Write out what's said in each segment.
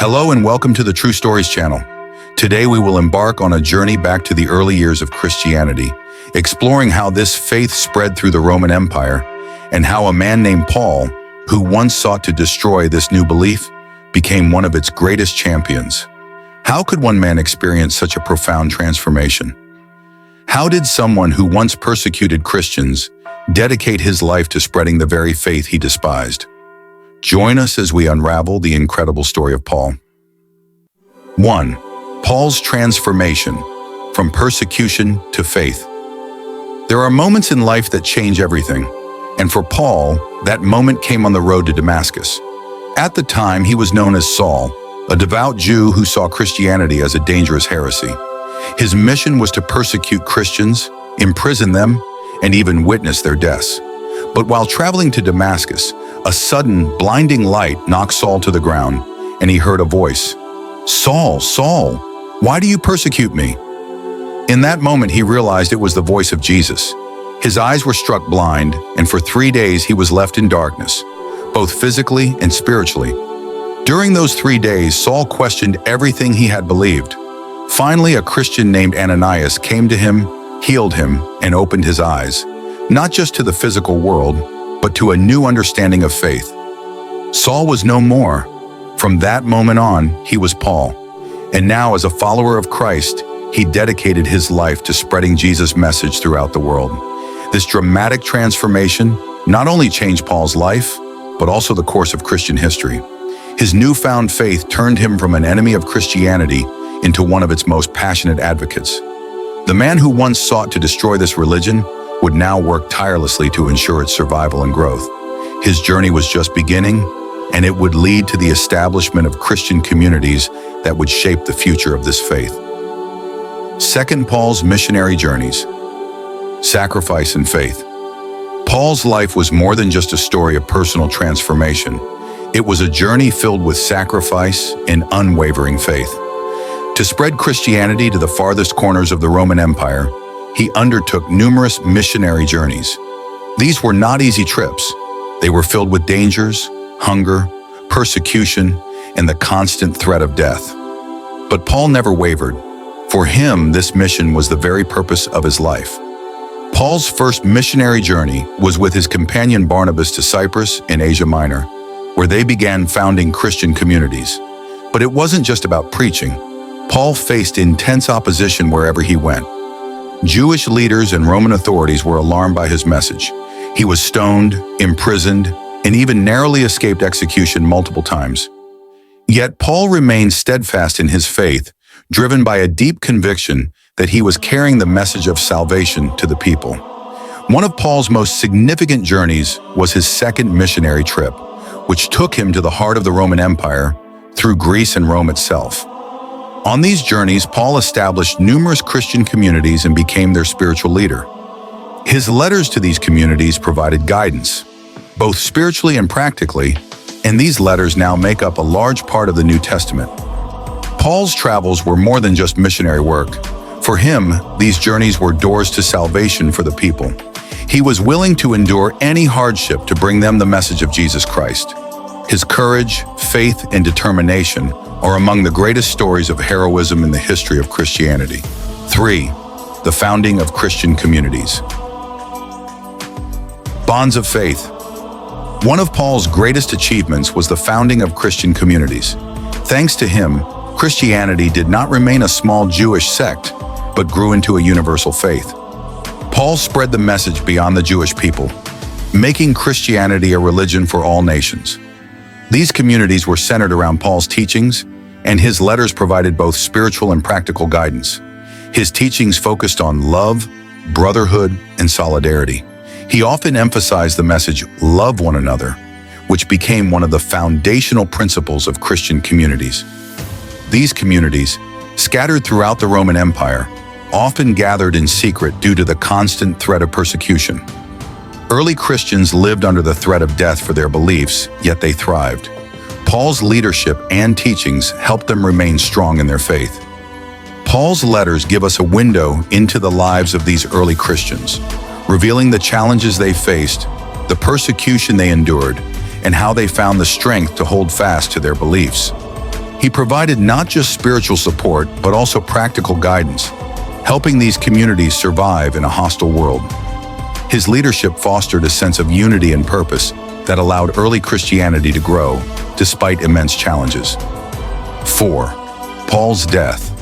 Hello and welcome to the True Stories channel. Today we will embark on a journey back to the early years of Christianity, exploring how this faith spread through the Roman Empire and how a man named Paul, who once sought to destroy this new belief, became one of its greatest champions. How could one man experience such a profound transformation? How did someone who once persecuted Christians dedicate his life to spreading the very faith he despised? Join us as we unravel the incredible story of Paul. 1. Paul's transformation, from persecution to faith. There are moments in life that change everything, and for Paul, that moment came on the road to Damascus. At the time, he was known as Saul, a devout Jew who saw Christianity as a dangerous heresy. His mission was to persecute Christians, imprison them, and even witness their deaths. But while traveling to Damascus, a sudden, blinding light knocked Saul to the ground, and he heard a voice. "Saul, Saul, why do you persecute me?" In that moment, he realized it was the voice of Jesus. His eyes were struck blind, and for 3 days he was left in darkness, both physically and spiritually. During those 3 days, Saul questioned everything he had believed. Finally, a Christian named Ananias came to him, healed him, and opened his eyes, not just to the physical world, but to a new understanding of faith. Saul was no more. From that moment on, he was Paul. And now, as a follower of Christ, he dedicated his life to spreading Jesus' message throughout the world. This dramatic transformation not only changed Paul's life, but also the course of Christian history. His newfound faith turned him from an enemy of Christianity into one of its most passionate advocates. The man who once sought to destroy this religion would now work tirelessly to ensure its survival and growth. His journey was just beginning, and it would lead to the establishment of Christian communities that would shape the future of this faith. 2. Paul's missionary journeys. Sacrifice and faith. Paul's life was more than just a story of personal transformation. It was a journey filled with sacrifice and unwavering faith. To spread Christianity to the farthest corners of the Roman Empire, he undertook numerous missionary journeys. These were not easy trips. They were filled with dangers, hunger, persecution, and the constant threat of death. But Paul never wavered. For him, this mission was the very purpose of his life. Paul's first missionary journey was with his companion Barnabas to Cyprus in Asia Minor, where they began founding Christian communities. But it wasn't just about preaching. Paul faced intense opposition wherever he went. Jewish leaders and Roman authorities were alarmed by his message. He was stoned, imprisoned, and even narrowly escaped execution multiple times. Yet Paul remained steadfast in his faith, driven by a deep conviction that he was carrying the message of salvation to the people. One of Paul's most significant journeys was his second missionary trip, which took him to the heart of the Roman Empire through Greece and Rome itself. On these journeys, Paul established numerous Christian communities and became their spiritual leader. His letters to these communities provided guidance, both spiritually and practically, and these letters now make up a large part of the New Testament. Paul's travels were more than just missionary work. For him, these journeys were doors to salvation for the people. He was willing to endure any hardship to bring them the message of Jesus Christ. His courage, faith, and determination are among the greatest stories of heroism in the history of Christianity. 3. The founding of Christian communities. Bonds of faith. One of Paul's greatest achievements was the founding of Christian communities. Thanks to him, Christianity did not remain a small Jewish sect, but grew into a universal faith. Paul spread the message beyond the Jewish people, making Christianity a religion for all nations. These communities were centered around Paul's teachings, and his letters provided both spiritual and practical guidance. His teachings focused on love, brotherhood, and solidarity. He often emphasized the message, "Love one another," which became one of the foundational principles of Christian communities. These communities, scattered throughout the Roman Empire, often gathered in secret due to the constant threat of persecution. Early Christians lived under the threat of death for their beliefs, yet they thrived. Paul's leadership and teachings helped them remain strong in their faith. Paul's letters give us a window into the lives of these early Christians, revealing the challenges they faced, the persecution they endured, and how they found the strength to hold fast to their beliefs. He provided not just spiritual support, but also practical guidance, helping these communities survive in a hostile world. His leadership fostered a sense of unity and purpose that allowed early Christianity to grow, despite immense challenges. 4. Paul's death.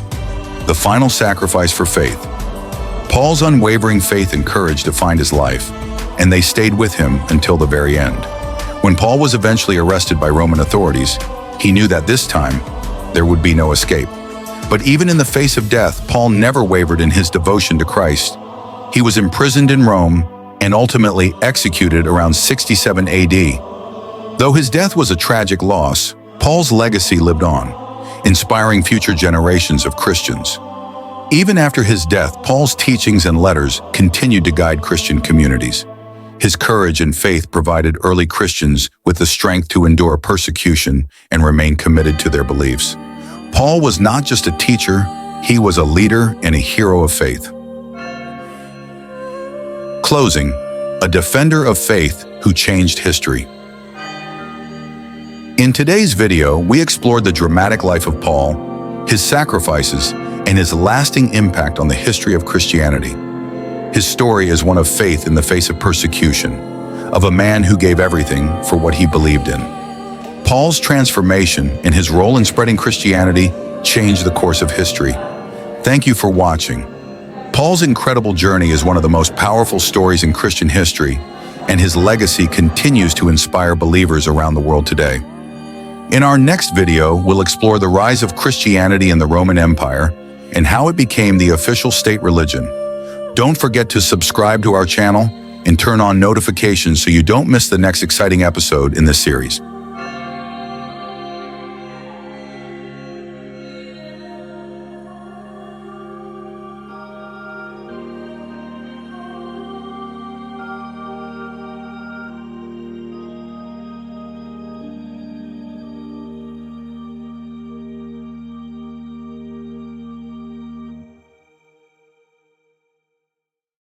The final sacrifice for faith. Paul's unwavering faith and courage defined his life, and they stayed with him until the very end. When Paul was eventually arrested by Roman authorities, he knew that this time, there would be no escape. But even in the face of death, Paul never wavered in his devotion to Christ. He was imprisoned in Rome and ultimately executed around 67 AD. Though his death was a tragic loss, Paul's legacy lived on, inspiring future generations of Christians. Even after his death, Paul's teachings and letters continued to guide Christian communities. His courage and faith provided early Christians with the strength to endure persecution and remain committed to their beliefs. Paul was not just a teacher, he was a leader and a hero of faith. Closing, a defender of faith who changed history. In today's video, we explored the dramatic life of Paul, his sacrifices, and his lasting impact on the history of Christianity. His story is one of faith in the face of persecution, of a man who gave everything for what he believed in. Paul's transformation and his role in spreading Christianity changed the course of history. Thank you for watching. Paul's incredible journey is one of the most powerful stories in Christian history, and his legacy continues to inspire believers around the world today. In our next video, we'll explore the rise of Christianity in the Roman Empire and how it became the official state religion. Don't forget to subscribe to our channel and turn on notifications so you don't miss the next exciting episode in this series.